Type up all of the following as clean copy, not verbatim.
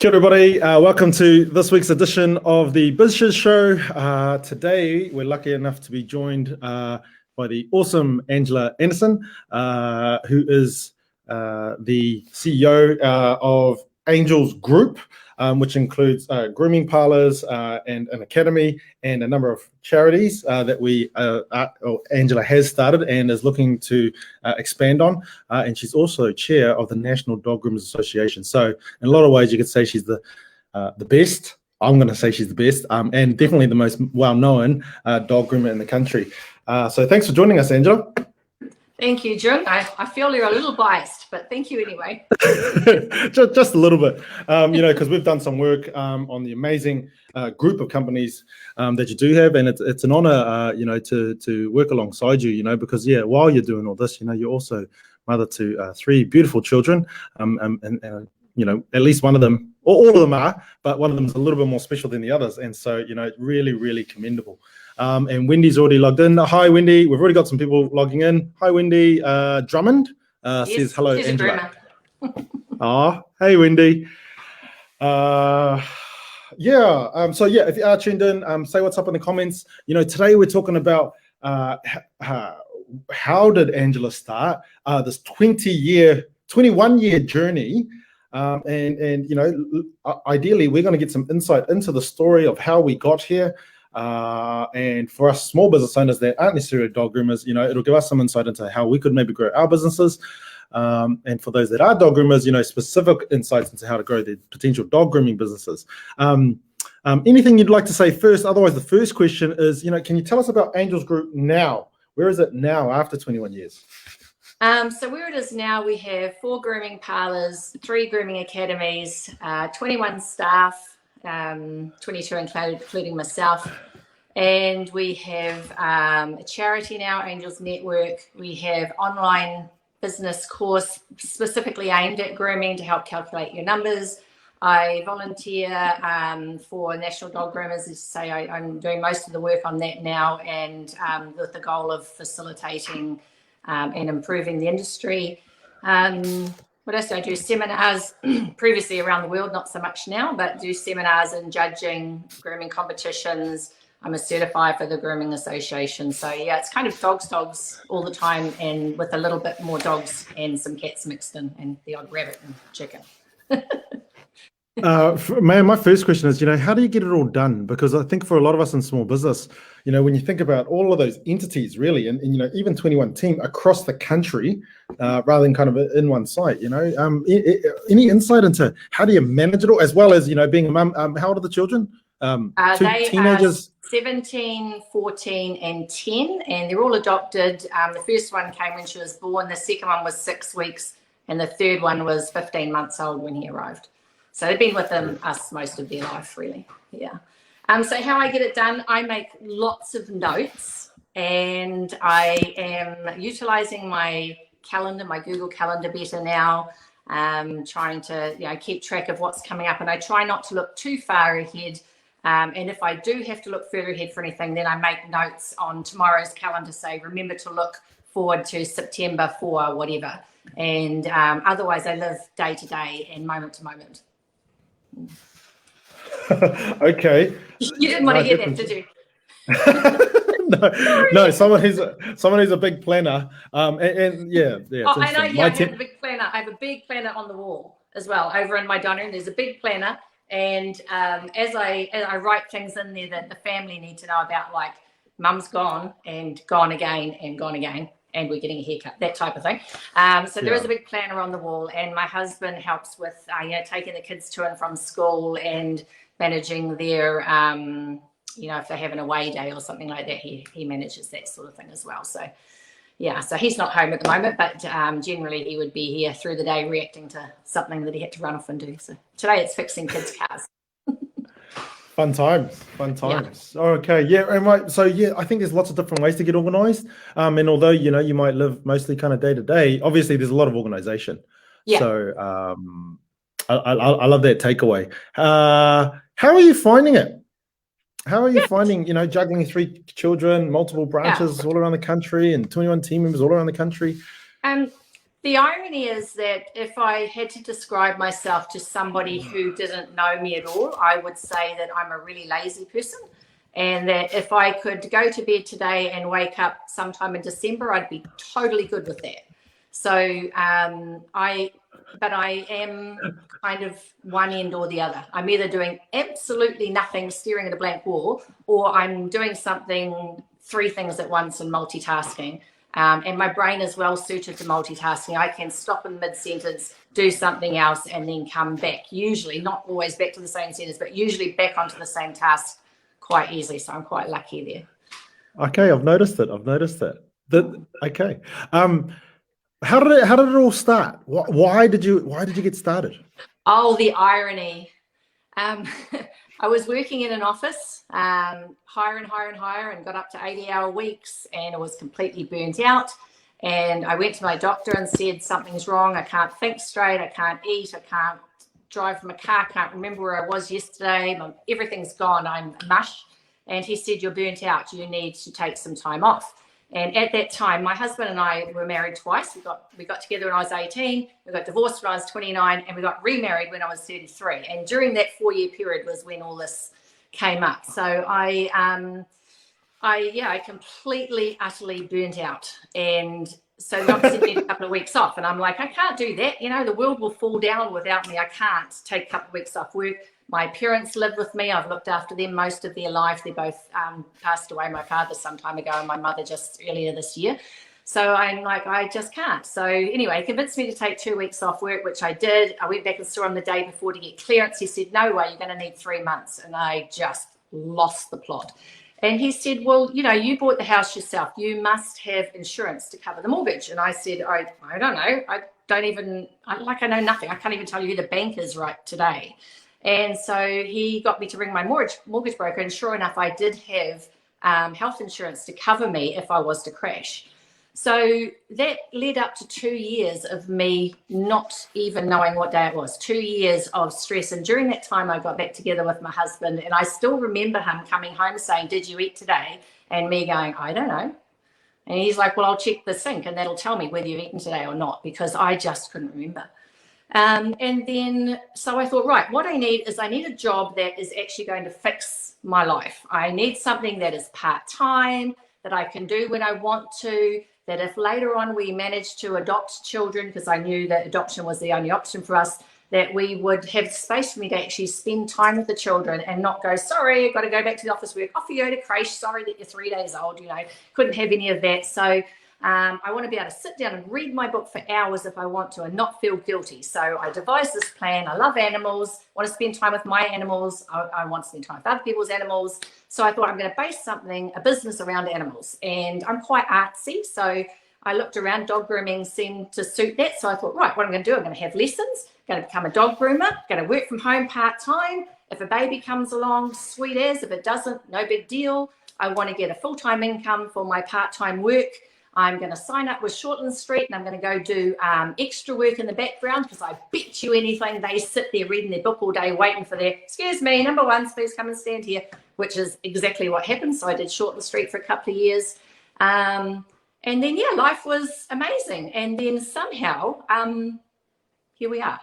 Kia ora, everybody. Welcome to this week's edition of the BizShiz Show. Today, we're lucky enough to be joined by the awesome Angela Anderson, who is the CEO of Angels Group, which includes grooming parlors and an academy and a number of charities that Angela has started and is looking to expand on. And she's also chair of the National Dog Groomers Association. So in a lot of ways, you could say she's the best. I'm going to say she's the best and definitely the most well-known dog groomer in the country. So thanks for joining us, Angela. Thank you, Jung. I feel you're a little biased, but thank you anyway. just a little bit, because we've done some work on the amazing group of companies that you do have, and it's an honor, to work alongside you, because while you're doing all this, you're also mother to three beautiful children, and at least one of them, or all of them are, but one of them is a little bit more special than the others, and so really, really commendable. And Wendy's already logged in. Hi, Wendy. We've already got some people logging in. Hi, Wendy. Drummond says hello, Angela. Hey, Wendy. So if you are tuned in, say what's up in the comments. Today we're talking about how did Angela start this 21-year journey. Ideally, we're going to get some insight into the story of how we got here. And for us small business owners that aren't necessarily dog groomers, it'll give us some insight into how we could maybe grow our businesses. And for those that are dog groomers, specific insights into how to grow their potential dog grooming businesses. Anything you'd like to say first? Otherwise, the first question is, can you tell us about Angels Group now? Where is it now after 21 years? So where it is now, we have 4 grooming parlors, 3 grooming academies, 21 staff, 22 including myself, and we have a charity now, Angels Network. We have online business course specifically aimed at grooming to help calculate your numbers. I volunteer for National Dog Groomers. I'm doing most of the work on that now, and with the goal of facilitating and improving the industry. What else do I do? Seminars, previously around the world, not so much now, but do seminars and judging, grooming competitions. I'm a certified for the Grooming Association. So it's kind of dogs all the time, and with a little bit more dogs and some cats mixed in, and the odd rabbit and chicken. My first question is, how do you get it all done? Because I think for a lot of us in small business, when you think about all of those entities really, and even 21 team across the country, rather than kind of in one site, any insight into how do you manage it all, as well as, being a mum? How old are the children? 2 teenagers? 17, 14 and 10, and they're all adopted. The first one came when she was born, the second one was 6 weeks, and the third one was 15 months old when he arrived. So they've been with us most of their life, really. Yeah. So how I get it done, I make lots of notes, and I am utilizing my calendar, my Google Calendar better now, trying to keep track of what's coming up, and I try not to look too far ahead. And if I do have to look further ahead for anything, then I make notes on tomorrow's calendar, say, remember to look forward to September for whatever. And otherwise, I live day to day and moment to moment. Okay. You didn't want to hear that, did you? No. Someone who's a big planner. I know. I have a big planner. I have a big planner on the wall as well over in my dining room. There's a big planner, and as I write things in there that the family need to know about, like mum's gone and gone again and gone again, and we're getting a haircut, that type of thing. So there is a big planner on the wall, and my husband helps with taking the kids to and from school and managing their if they have an away day or something like that, he manages that sort of thing as well. So so he's not home at the moment, but generally he would be here through the day reacting to something that he had to run off and do. So today it's fixing kids' cars. Fun times. Yeah. Okay, and right. So I think there's lots of different ways to get organized. And although you might live mostly kind of day to day, obviously there's a lot of organization. Yeah. So I love that takeaway. How are you finding it? How are you finding, juggling 3 children, multiple branches all around the country, and 21 team members all around the country? The irony is that if I had to describe myself to somebody who didn't know me at all, I would say that I'm a really lazy person, and that if I could go to bed today and wake up sometime in December, I'd be totally good with that. So but I am kind of one end or the other. I'm either doing absolutely nothing, staring at a blank wall, or I'm doing something, three things at once and multitasking. And my brain is well suited to multitasking. I can stop in mid-sentence, do something else, and then come back. Usually, not always back to the same sentence, but usually back onto the same task quite easily. So I'm quite lucky there. Okay, I've noticed it. Okay. How did it all start? Why did you get started? Oh, the irony. I was working in an office, higher and got up to 80-hour weeks, and I was completely burnt out. And I went to my doctor and said, something's wrong. I can't think straight. I can't eat. I can't drive from a car. Can't remember where I was yesterday. Everything's gone. I'm mush. And he said, you're burnt out. You need to take some time off. And at that time, my husband and I were married twice. We got together when I was 18, we got divorced when I was 29, and we got remarried when I was 33. And during that 4-year period was when all this came up. So I completely, utterly burnt out. And so obviously need a couple of weeks off. And I'm like, I can't do that. You know, the world will fall down without me. I can't take a couple of weeks off work. My parents live with me. I've looked after them most of their life. They both passed away. My father some time ago and my mother just earlier this year. So I'm like, I just can't. So anyway, he convinced me to take 2 weeks off work, which I did. I went back and saw him the day before to get clearance. He said, no way, you're going to need 3 months. And I just lost the plot. And he said, well, you know, you bought the house yourself. You must have insurance to cover the mortgage. And I said, I don't know. I know nothing. I can't even tell you who the bank is right today. And so he got me to ring my mortgage broker. And sure enough, I did have health insurance to cover me if I was to crash. So that led up to 2 years of me not even knowing what day it was, 2 years of stress. And during that time, I got back together with my husband. And I still remember him coming home saying, did you eat today? And me going, I don't know. And he's like, well, I'll check the sink and that'll tell me whether you've eaten today or not, because I just couldn't remember. And then, so I thought, right, what I need a job that is actually going to fix my life. I need something that is part-time, that I can do when I want to, that if later on we managed to adopt children, because I knew that adoption was the only option for us, that we would have space for me to actually spend time with the children and not go, sorry, I've got to go back to the office work, off you go to creche, sorry that you're 3 days old, you know, couldn't have any of that. So I want to be able to sit down and read my book for hours if I want to and not feel guilty. So I devised this plan. I love animals, want to spend time with my animals. I want to spend time with other people's animals. So I thought I'm going to base a business around animals. And I'm quite artsy. So I looked around, dog grooming seemed to suit that. So I thought, right, what I'm going to do, I'm going to have lessons, going to become a dog groomer, going to work from home part-time. If a baby comes along, sweet as. If it doesn't, no big deal. I want to get a full-time income for my part-time work. I'm going to sign up with Shortland Street and I'm going to go do extra work in the background, because I bet you anything they sit there reading their book all day waiting for their, excuse me, number one, please come and stand here, which is exactly what happened. So I did Shortland Street for a couple of years. And then, yeah, life was amazing. And then somehow, here we are.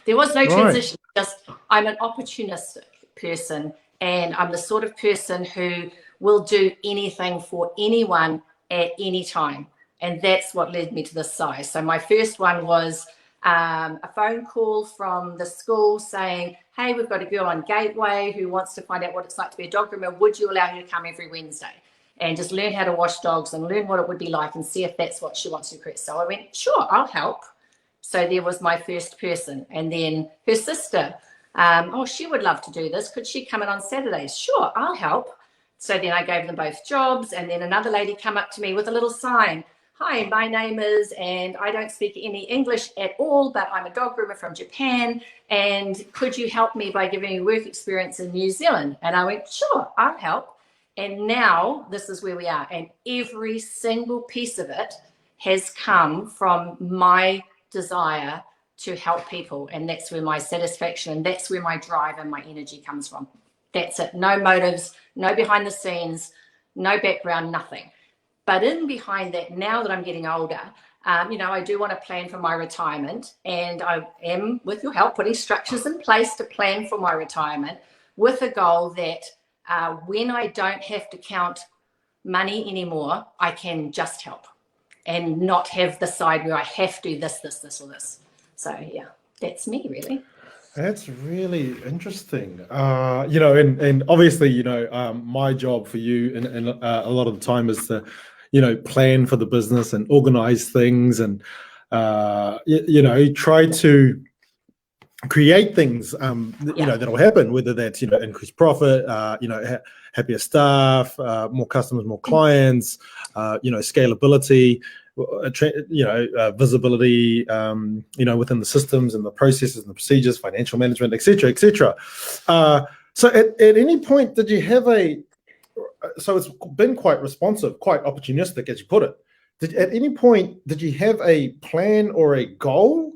There was no transition, just I'm an opportunistic person, and I'm the sort of person who will do anything for anyone at any time. And that's what led me to this size. So my first one was a phone call from the school saying, hey, we've got a girl on Gateway who wants to find out what it's like to be a dog groomer. Would you allow her to come every Wednesday and just learn how to wash dogs and learn what it would be like and see if that's what she wants to create? So I went, sure, I'll help. So there was my first person. And then her sister, she would love to do this. Could she come in on Saturdays? Sure, I'll help. So then I gave them both jobs, and then another lady come up to me with a little sign. Hi, my name is, and I don't speak any English at all, but I'm a dog groomer from Japan, and could you help me by giving me work experience in New Zealand? And I went, sure, I'll help. And now this is where we are. And every single piece of it has come from my desire to help people. And that's where my satisfaction, and that's where my drive and my energy comes from. That's it. No motives, no behind the scenes, no background, nothing. But in behind that, now that I'm getting older, I do want to plan for my retirement, and I am, with your help, putting structures in place to plan for my retirement with a goal that when I don't have to count money anymore, I can just help and not have the side where I have to do this, or this. So yeah, that's me really. That's really interesting. And obviously, my job for you and a lot of the time is to, plan for the business and organize things and, try to create things, that'll happen, whether that's, increased profit, happier staff, more customers, more clients, scalability, visibility, within the systems and the processes and the procedures, financial management, et cetera, et cetera. So at any point, did you have so it's been quite responsive, quite opportunistic, as you put it. At any point, did you have a plan or a goal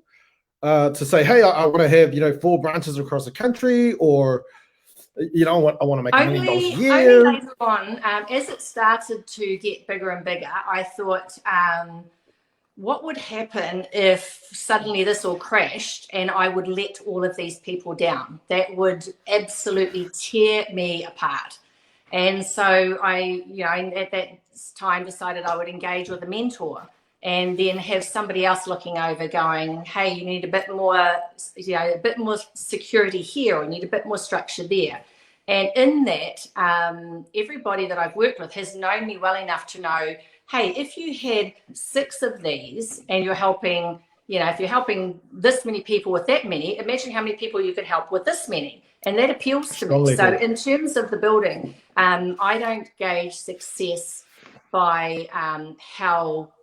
to say, hey, I want to have, 4 branches across the country, or, I want to make $1 million a year? Only later on, as it started to get bigger and bigger, I thought, what would happen if suddenly this all crashed and I would let all of these people down? That would absolutely tear me apart. And so I, at that time decided I would engage with a mentor, and then have somebody else looking over going, hey, you need a bit more security here, or you need a bit more structure there. And in that, everybody that I've worked with has known me well enough to know, hey, if you had 6 of these and you're helping, if you're helping this many people with that many, imagine how many people you could help with this many. And that appeals to me. So in terms of the building, I don't gauge success by how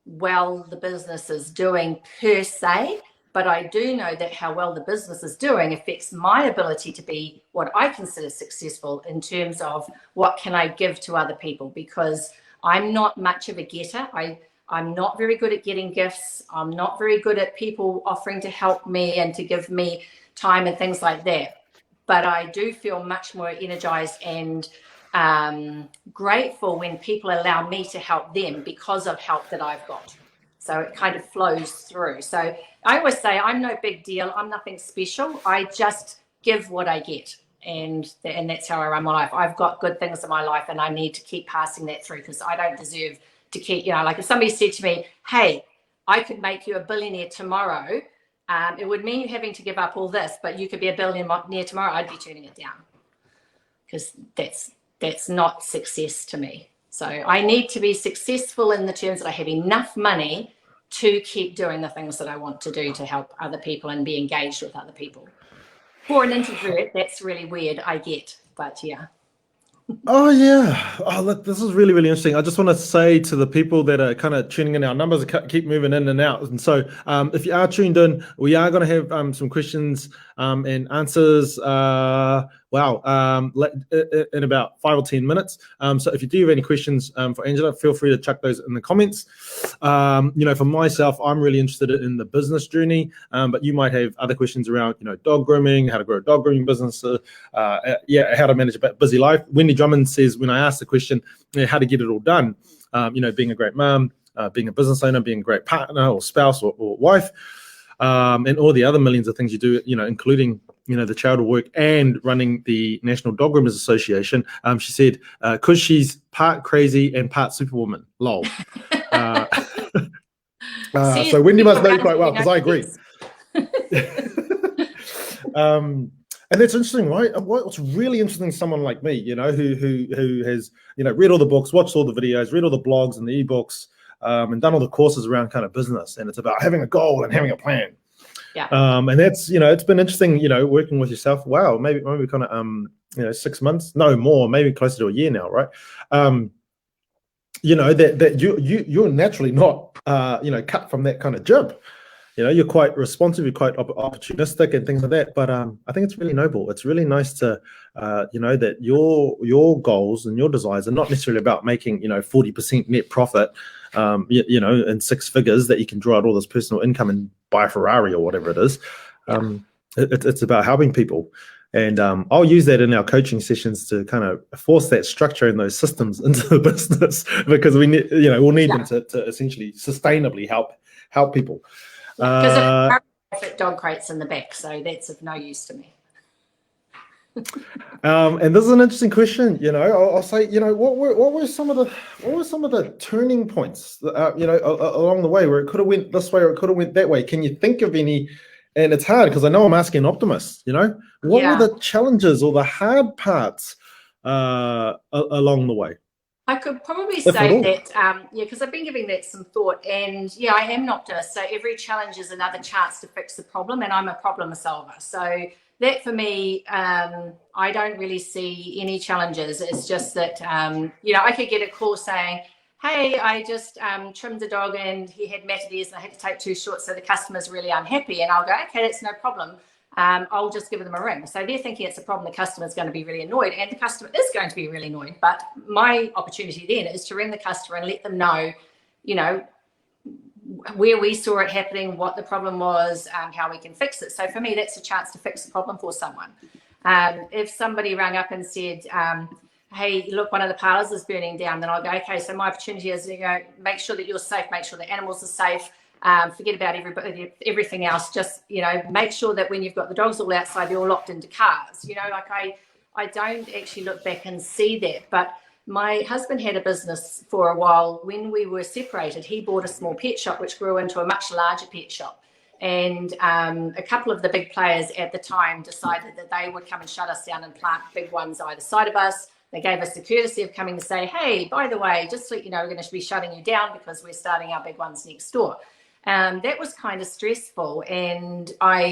well the business is doing per se, but I do know that how well the business is doing affects my ability to be what I consider successful in terms of what can I give to other people, because I'm not much of a getter. I'm not very good at getting gifts. I'm not very good at people offering to help me and to give me time and things like that. But I do feel much more energized and grateful when people allow me to help them because of help that I've got. So it kind of flows through. So I always say I'm no big deal. I'm nothing special. I just give what I get. And that's how I run my life. I've got good things in my life, and I need to keep passing that through, because I don't deserve to keep, like if somebody said to me, hey, I could make you a billionaire tomorrow, it would mean you having to give up all this, but you could be a billionaire tomorrow, I'd be turning it down, because that's not success to me. So I need to be successful in the terms that I have enough money to keep doing the things that I want to do to help other people and be engaged with other people. For an introvert, that's really weird, I get, but yeah. Oh, yeah. Oh, look, this is really, really interesting. I just want to say to the people that are kind of tuning in, our numbers keep moving in and out. And so if you are tuned in, we are going to have some questions and answers. In about 5 or 10 minutes. So if you do have any questions for Angela, feel free to chuck those in the comments. For myself, I'm really interested in the business journey, but you might have other questions around, dog grooming, how to grow a dog grooming business, how to manage a busy life. Wendy Drummond says, when I asked the question, how to get it all done, being a great mom, being a business owner, being a great partner or spouse or wife, and all the other millions of things you do, including the charitable work and running the National Dog Groomers Association. She said, because she's part crazy and part superwoman. Lol. So Wendy must know you quite well, because I agree. And that's interesting, right? What's really interesting, someone like me, who has, read all the books, watched all the videos, read all the blogs and the ebooks, and done all the courses around kind of business. And it's about having a goal and having a plan. Yeah. And that's, it's been interesting, working with yourself. Wow. Maybe kind of, 6 months, no more, maybe closer to a year now. Right. That you're naturally not, cut from that kind of job. You're quite responsive, you're quite opportunistic and things like that. But I think it's really noble. It's really nice to, that your goals and your desires are not necessarily about making, 40% net profit, in 6 figures that you can draw out all this personal income and buy a Ferrari or whatever it is. It's about helping people. And I'll use that in our coaching sessions to kind of force that structure and those systems into the business, because we'll need them to essentially sustainably help help people. Because there are dog crates in the back, so that's of no use to me. And this is an interesting question. I'll say, what were some of the turning points, along the way where it could have went this way or it could have went that way? Can you think of any? And it's hard because I know I'm asking an optimist. What were the challenges or the hard parts along the way? I could probably say that, because I've been giving that some thought, and I am an optimist. So every challenge is another chance to fix the problem, and I'm a problem solver. So that for me, I don't really see any challenges. It's just that, I could get a call saying, hey, I just trimmed the dog and he had matted ears and I had to take 2 shorts, so the customer's really unhappy. And I'll go, okay, that's no problem. I'll just give them a ring. So they're thinking it's a problem. The customer's going to be really annoyed, and the customer is going to be really annoyed. But my opportunity then is to ring the customer and let them know, where we saw it happening, what the problem was, how we can fix it. So for me, that's a chance to fix the problem for someone. If somebody rang up and said, hey, look, one of the parlors is burning down, then I'll go, okay, so my opportunity is, make sure that you're safe, make sure the animals are safe. Forget about everything else. Just, make sure that when you've got the dogs all outside, they're all locked into cars. I don't actually look back and see that. But my husband had a business for a while. When we were separated, he bought a small pet shop, which grew into a much larger pet shop. And a couple of the big players at the time decided that they would come and shut us down and plant big ones either side of us. They gave us the courtesy of coming to say, hey, by the way, just so you know, we're going to be shutting you down because we're starting our big ones next door. That was kind of stressful. And I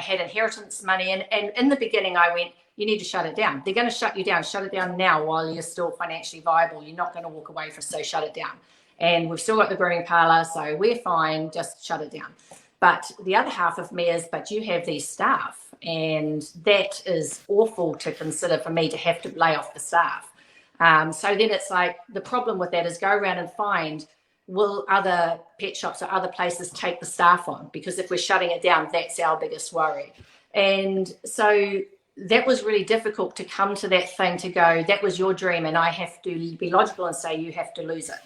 had inheritance money. And in the beginning, I went, you need to shut it down. They're going to shut you down. Shut it down now while you're still financially viable. You're not going to walk away so shut it down. And we've still got the grooming parlor, so we're fine. Just shut it down. But the other half of me is, but you have these staff. And that is awful to consider for me to have to lay off the staff. So then it's like the problem with that is go around and find, will other pet shops or other places take the staff on? Because if we're shutting it down, that's our biggest worry. And so that was really difficult to come to that thing to go, that was your dream, and I have to be logical and say you have to lose it.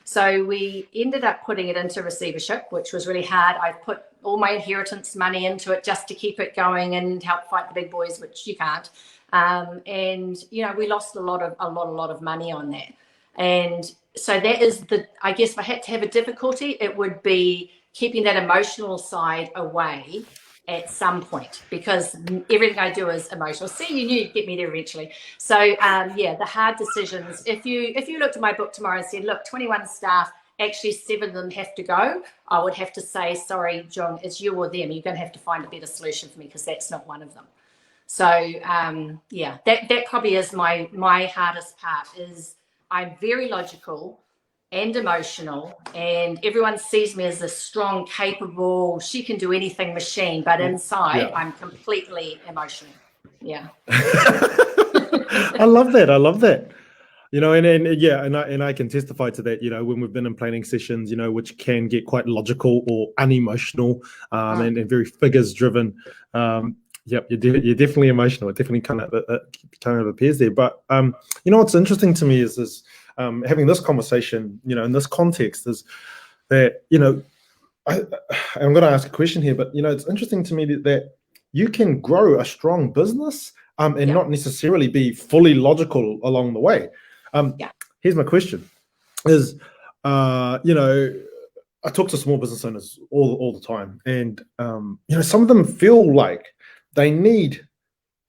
So we ended up putting it into receivership, which was really hard. I put all my inheritance money into it just to keep it going and help fight the big boys, which you can't. And we lost a lot of money on that. And so that is I guess if I had to have a difficulty, it would be keeping that emotional side away at some point, because everything I do is emotional. See, you knew you'd get me there eventually. So the hard decisions. If you looked at my book tomorrow and said, look, 21 staff, actually 7 of them have to go, I would have to say, sorry, Jung, it's you or them. You're going to have to find a better solution for me, because that's not one of them. So that probably is my hardest part. Is I'm very logical and emotional, and everyone sees me as a strong, capable, she can do anything machine, but inside I'm completely emotional. Yeah. I love that. And I can testify to that, when we've been in planning sessions, which can get quite logical or unemotional, and very figures driven. Yep, you're definitely emotional. It definitely kind of appears there. But what's interesting to me is having this conversation, in this context, is that I'm going to ask a question here, but it's interesting to me that you can grow a strong business and not necessarily be fully logical along the way. Here's my question: is I talk to small business owners all the time, and some of them feel like they need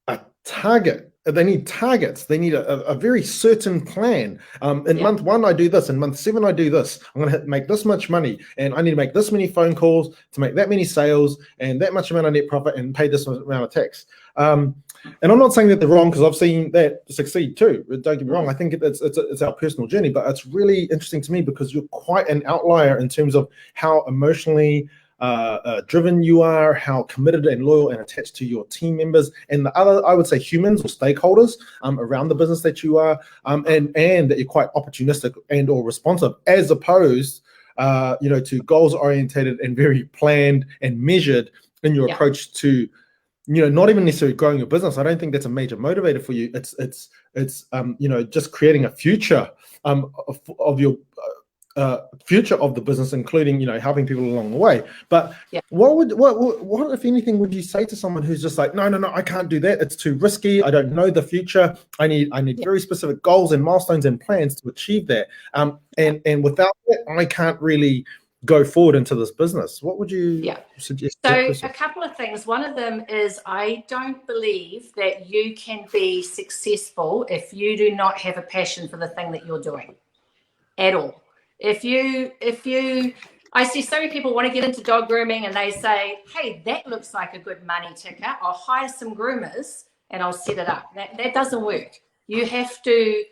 a target. They need targets. They need a very certain plan. In month 1, I do this. In month 7, I do this. I'm going to make this much money, and I need to make this many phone calls to make that many sales and that much amount of net profit and pay this amount of tax. And I'm not saying that they're wrong, because I've seen that succeed too. Don't get me wrong. I think it's our personal journey, but it's really interesting to me because you're quite an outlier in terms of how emotionally driven you are, how committed and loyal and attached to your team members and the other, I would say, humans or stakeholders around the business that you are, and that you're quite opportunistic and or responsive, as opposed to goals orientated and very planned and measured in your approach to not even necessarily growing your business. I don't think that's a major motivator for you. It's just creating a future of your future of the business, including, you know, helping people along the way. But Yeah. what if anything would you say to someone who's just like, no, I can't do that, it's too risky, I don't know the future, I need very specific goals and milestones and plans to achieve that, and without that I can't really go forward into this business? What would you suggest? So a couple of things. One of them is, I don't believe that you can be successful if you do not have a passion for the thing that you're doing at all. If you, I see so many people want to get into dog grooming and they say, hey, that looks like a good money ticker, I'll hire some groomers and I'll set it up. That doesn't work. You have to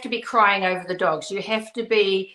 be crying over the dogs. You have to be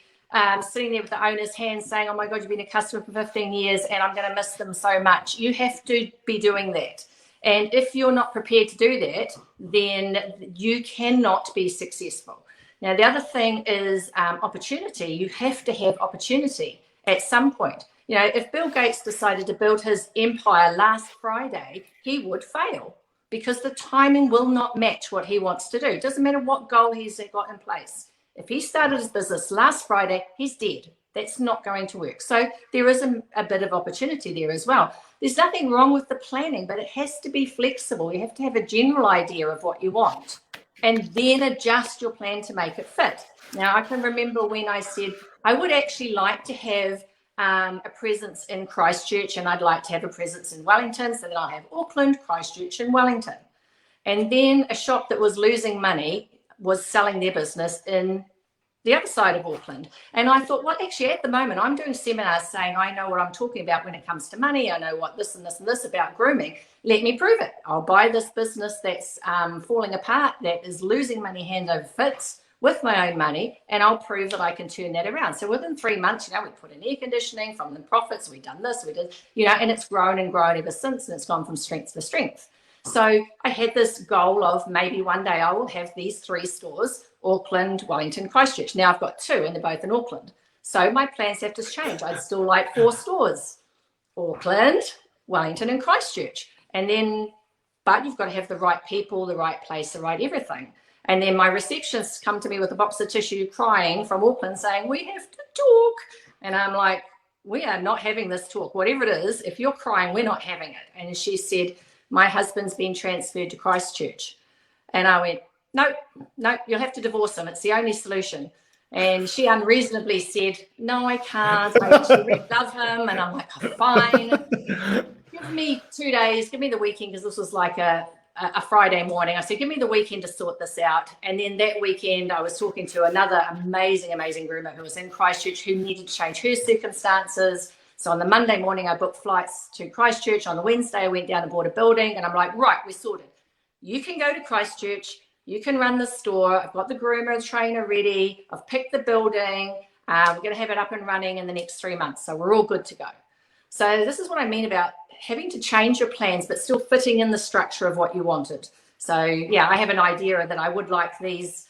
sitting there with the owner's hand saying, oh my God, you've been a customer for 15 years and I'm going to miss them so much. You have to be doing that. And if you're not prepared to do that, then you cannot be successful. Now, the other thing is opportunity. You have to have opportunity at some point. You know, if Bill Gates decided to build his empire last Friday, he would fail because the timing will not match what he wants to do. It doesn't matter what goal he's got in place. If he started his business last Friday, he's dead. That's not going to work. So there is a bit of opportunity there as well. There's nothing wrong with the planning, but it has to be flexible. You have to have a general idea of what you want and then adjust your plan to make it fit. Now, I can remember when I said, I would actually like to have a presence in Christchurch, and I'd like to have a presence in Wellington, so that I'll have Auckland, Christchurch, and Wellington. And then a shop that was losing money was selling their business in the other side of Auckland. And I thought, well, actually, at the moment, I'm doing seminars saying I know what I'm talking about when it comes to money. I know what this and this and this about grooming. Let me prove it. I'll buy this business that's falling apart, that is losing money hand over fist with my own money, and I'll prove that I can turn that around. So within 3 months, you know, we put in air conditioning from the profits. We've done this, we did, you know, and it's grown and grown ever since, and it's gone from strength to strength. So I had this goal of maybe one day I will have these 3 stores, Auckland, Wellington, Christchurch. Now I've got 2 and they're both in Auckland. So my plans have to change. I'd still like 4 stores, Auckland, Wellington and Christchurch. And then, but you've got to have the right people, the right place, the right everything. And then my receptionists come to me with a box of tissue crying from Auckland saying, we have to talk. And I'm like, we are not having this talk. Whatever it is, if you're crying, we're not having it. And she said, my husband's been transferred to Christchurch. And I went, no, you'll have to divorce him. It's the only solution. And she unreasonably said, no, I can't. I actually really love him. And I'm like, oh, fine. Give me 2 days. Give me the weekend, because this was like a Friday morning. I said, give me the weekend to sort this out. And then that weekend, I was talking to another amazing groomer who was in Christchurch who needed to change her circumstances. So on the Monday morning, I booked flights to Christchurch. On the Wednesday, I went down and bought a building. And I'm like, right, we're sorted. You can go to Christchurch. You can run the store. I've got the groomer and trainer ready. I've picked the building. We're going to have it up and running in the next 3 months. So we're all good to go. So this is what I mean about having to change your plans, but still fitting in the structure of what you wanted. So yeah, I have an idea that I would like these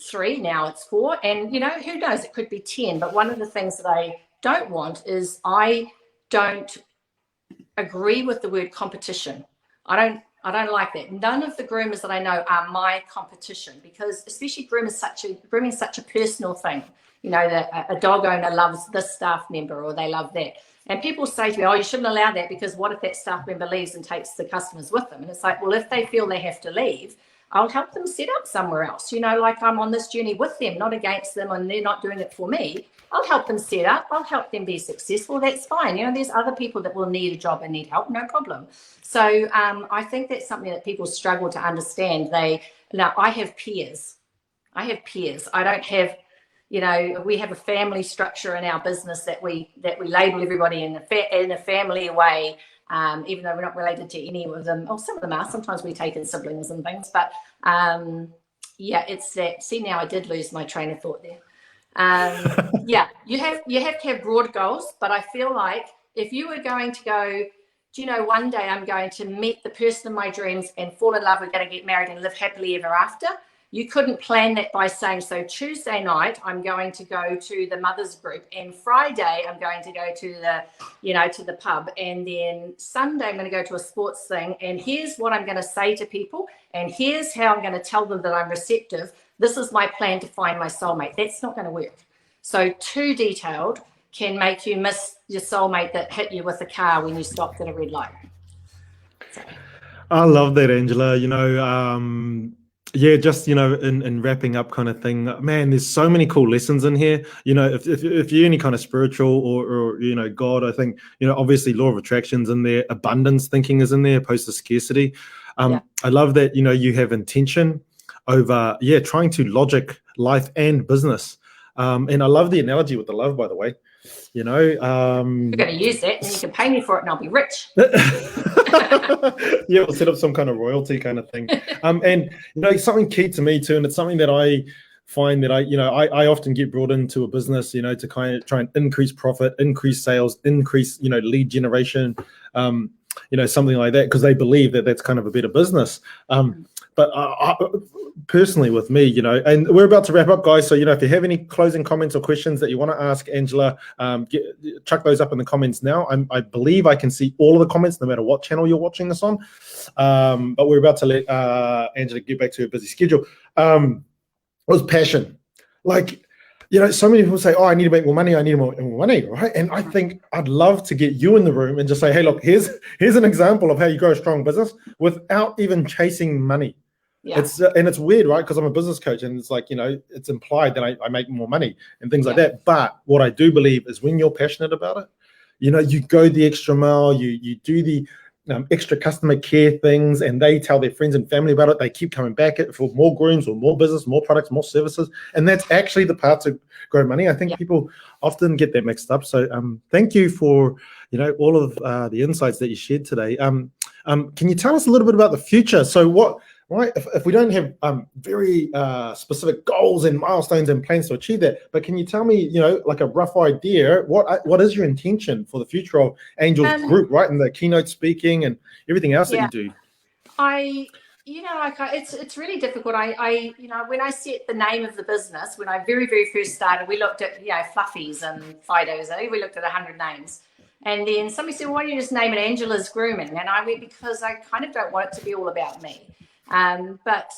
3. Now it's 4. And, you know, who knows? It could be 10. But one of the things that I don't want is I don't agree with the word competition. I don't like that. None of the groomers that I know are my competition, because especially grooming is such a personal thing. You know, that a dog owner loves this staff member or they love that. And people say to me, oh, you shouldn't allow that, because what if that staff member leaves and takes the customers with them? And it's like, well, if they feel they have to leave, I'll help them set up somewhere else. You know, like I'm on this journey with them, not against them, and they're not doing it for me. I'll help them set up. I'll help them be successful. That's fine. You know, there's other people that will need a job and need help. No problem. So I think that's something that people struggle to understand. Now I have peers. I don't have, you know, we have a family structure in our business that we label everybody in a family way, even though we're not related to any of them. Oh, some of them are. Sometimes we take in siblings and things. But yeah, it's that. See, now I did lose my train of thought there. Yeah, you have to have broad goals, but I feel like if you were going to go, do you know, one day I'm going to meet the person of my dreams and fall in love, we're going to get married and live happily ever after. You couldn't plan that by saying, so Tuesday night I'm going to go to the mothers group, and Friday I'm going to go to the, you know, to the pub, and then Sunday I'm going to go to a sports thing, and here's what I'm going to say to people, and here's how I'm going to tell them that I'm receptive. This is my plan to find my soulmate. That's not going to work. So too detailed can make you miss your soulmate that hit you with a car when you stopped at a red light. So. I love that, Angela. Yeah, just in wrapping up kind of thing, man, there's so many cool lessons in here. If you're any kind of spiritual or God, I think obviously law of attraction's in there, abundance thinking is in there, opposed to scarcity. I love that you have intention over trying to logic life and business. And I love the analogy with the love, by the way. You're going to use that, and you can pay me for it, and I'll be rich. Yeah, we'll set up some kind of royalty kind of thing. And something key to me too, and it's something that I find that I often get brought into a business, to kind of try and increase profit, increase sales, increase lead generation, something like that, because they believe that that's kind of a better business. But personally with me, and we're about to wrap up, guys. So, if you have any closing comments or questions that you want to ask Angela, chuck those up in the comments now. I believe I can see all of the comments, no matter what channel you're watching this on. But we're about to let Angela get back to her busy schedule. It was passion. Like, so many people say, oh, I need to make more money. I need more money, right? And I think I'd love to get you in the room and just say, hey, look, here's an example of how you grow a strong business without even chasing money. Yeah. It's weird, right? Because I'm a business coach, and it's like, it's implied that I make more money and things like that. But what I do believe is when you're passionate about it, you go the extra mile, you do the extra customer care things, and they tell their friends and family about it. They keep coming back for more grooms or more business, more products, more services. And that's actually the part to grow money. I think people often get that mixed up. So thank you for, all of the insights that you shared today. Can you tell us a little bit about the future? So right, if we don't have very specific goals and milestones and plans to achieve that, but can you tell me, like a rough idea, what is your intention for the future of Angel's Group, right, and the keynote speaking and everything else that you do? It's really difficult. I when I set the name of the business, when I very, very first started, we looked at, Fluffies and Fidos. We looked at 100 names. And then somebody said, well, why don't you just name it Angela's Grooming? And I went, because I kind of don't want it to be all about me. But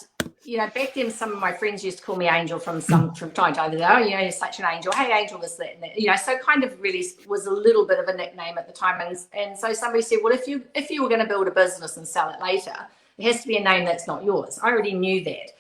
back then, some of my friends used to call me Angel from time to time. Oh, you're such an angel. Hey, Angel, this, that, and that. So kind of really was a little bit of a nickname at the time. And so somebody said, well, if you were going to build a business and sell it later, it has to be a name that's not yours. I already knew that.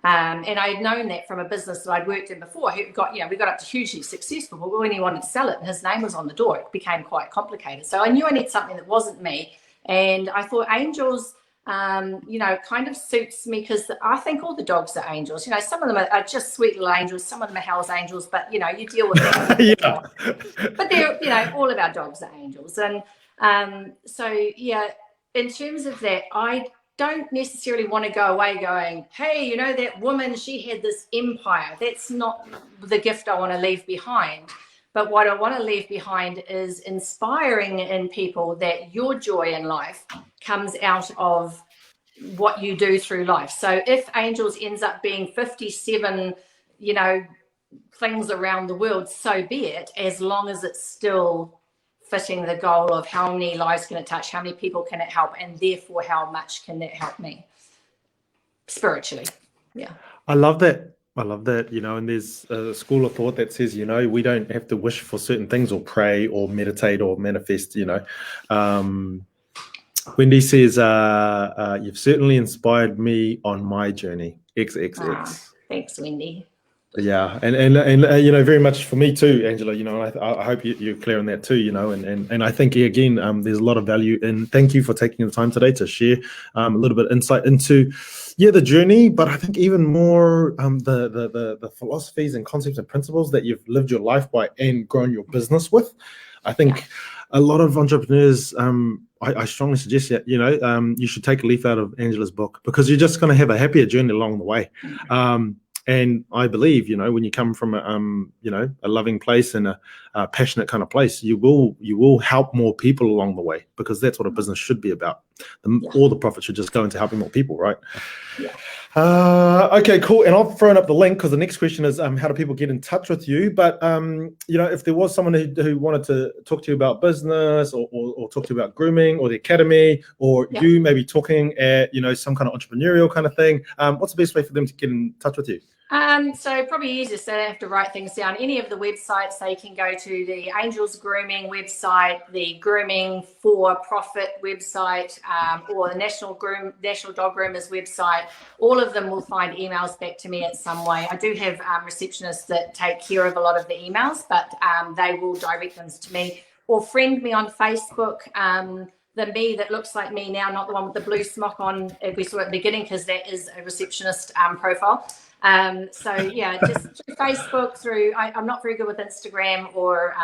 And I had known that from a business that I'd worked in before. We got up to hugely successful. But when he wanted to sell it and his name was on the door, it became quite complicated. So I knew I needed something that wasn't me. And I thought Angels, kind of suits me, because I think all the dogs are angels. Some of them are just sweet little angels. Some of them are Hell's Angels, but, you deal with them. But they're, all of our dogs are angels. And in terms of that, I don't necessarily want to go away going, hey, that woman, she had this empire. That's not the gift I want to leave behind. But what I want to leave behind is inspiring in people that your joy in life comes out of what you do through life. So if Angels ends up being 57, things around the world, so be it, as long as it's still fitting the goal of how many lives can it touch, how many people can it help, and therefore how much can it help me spiritually. Yeah. I love that, and there's a school of thought that says, we don't have to wish for certain things or pray or meditate or manifest, Wendy says, you've certainly inspired me on my journey, XXX. Thanks, Wendy. Yeah, and very much for me too, Angela. I hope you're clear on that too. And I think again, there's a lot of value in. Thank you for taking the time today to share a little bit of insight into, the journey. But I think even more the philosophies and concepts and principles that you've lived your life by and grown your business with. I think a lot of entrepreneurs. I strongly suggest that you should take a leaf out of Angela's book, because you're just going to have a happier journey along the way. And I believe, when you come from a loving place and a passionate kind of place, you will help more people along the way, because that's what a business should be about. All the profit should just go into helping more people, right? Yeah. Okay, cool. And I've thrown up the link, because the next question is, how do people get in touch with you? But, if there was someone who wanted to talk to you about business or talk to you about grooming or the academy, or you maybe talking at, some kind of entrepreneurial kind of thing, what's the best way for them to get in touch with you? So probably easiest, they don't have to write things down. Any of the websites, they can go to the Angels Grooming website, the Grooming for Profit website, or the National Dog Groomers website. All of them will find emails back to me in some way. I do have receptionists that take care of a lot of the emails, but they will direct them to me, or friend me on Facebook. The me that looks like me now, not the one with the blue smock on we saw at the beginning, because that is a receptionist profile. So yeah, just through Facebook, I'm not very good with Instagram or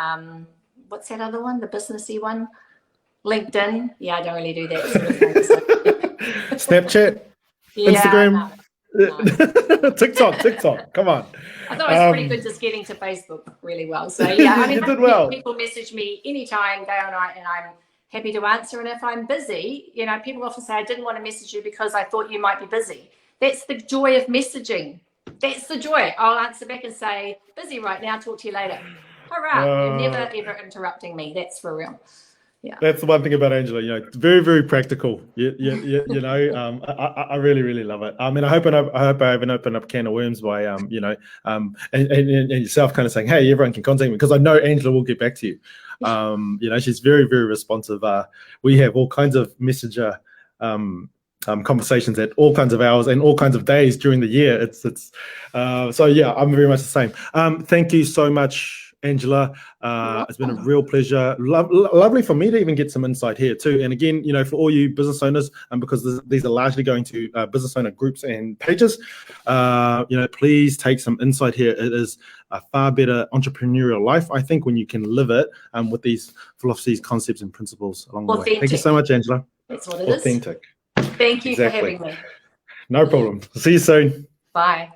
what's that other one, the businessy one? LinkedIn. Yeah, I don't really do that sort of thing. So. Snapchat, Yeah, Instagram, no. TikTok. Come on. I thought it was pretty good just getting to Facebook really well. So yeah, I mean, you did well. People message me anytime, day or night, and I'm happy to answer. And if I'm busy, people often say, I didn't want to message you because I thought you might be busy. That's the joy of messaging. That's the joy. I'll answer back and say, busy right now, talk to you later. Hurrah. You're never, ever interrupting me. That's for real. Yeah. That's the one thing about Angela, it's very, very practical. I really, really love it. I mean, I hope I haven't opened up a can of worms by, and yourself kind of saying, hey, everyone can contact me, because I know Angela will get back to you. She's very, very responsive. We have all kinds of messenger conversations at all kinds of hours and all kinds of days during the year. So yeah, I'm very much the same. Thank you so much, Angela. It's been a real pleasure. Lovely for me to even get some insight here too. And again, for all you business owners, because these are largely going to business owner groups and pages, please take some insight here. It is a far better entrepreneurial life, I think, when you can live it with these philosophies, concepts, and principles along the way. Thank you so much, Angela. That's what it is. Authentic. Thank you for having me. No problem. See you soon. Bye.